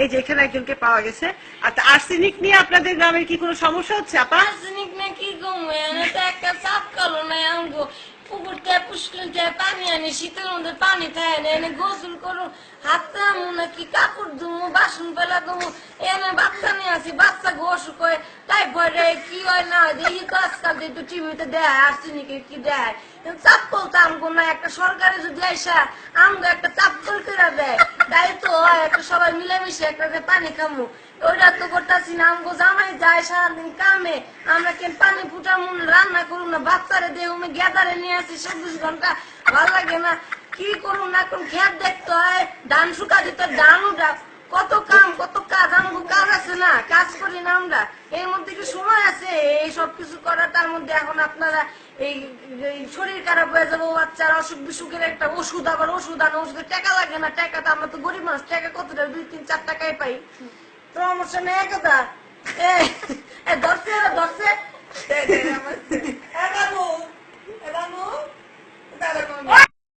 এই যে এখানে একজনকে পাওয়া গেছে। আর আর্সেনিক নিয়ে আপনাদের গ্রামের কি কোনো সমস্যা হচ্ছে আপা? আর্সেনিক না কি কমবে, আমি তো একটা চাপ কালো নাই আমগো পুকুর থেকে পুষ্কর থেকে পানি আনি, শীতের মধ্যে পানি থাকে না, এনে গোসল করো, হাত আমু নাকি কাপড় ধুমু, বাসন ফেলা দেবো, এনে বাচ্চা নিয়ে আসি, বাচ্চা অসুখ হয়, টাইফয়েড কি হয় না হয়, দেখি তো আজকাল একটু টিভিতে দেয় আর্সেনিকের কি দেয়, চাপ করতে আমগো না, একটা সরকারে যদি আইসা আমগো একটা চাপ করে দেয়, তাই তো হয় একটা সবাই মিলেমিশে একটা যে পানি খামু, ওইটা তো করতেছি না। আমগো জামাই যায় সারাদিন কামে, আমরা কেন পানি ফুটামু রান্না করুন না, বাচ্চারে দিয়ে গেদারে নিয়ে আসি 24 ঘন্টা, ভাল লাগে না, কি করুন না করুন, খেত দেখতে হয়, ধান শুকা দিতে ধান উঠা, কত কাম কত কাজ, আমগো কাজ আছে না, কাজ করি না আমরা, এর মধ্যে কি সময় আছে এই সব কিছু করার? তার মধ্যে এখন আপনারা এই শরীর খারাপ হয়ে যাবো, বাচ্চার অসুখ বিসুখের একটা ওষুধ, আবার ওষুধ আনো, ওষুধের টাকা লাগে না, টাকা তো আমরা তো গরিব মানুষ, টাকা কতটা 2-3-4 টাকায় পাই, সমস্যা নেই কথা। ধরছে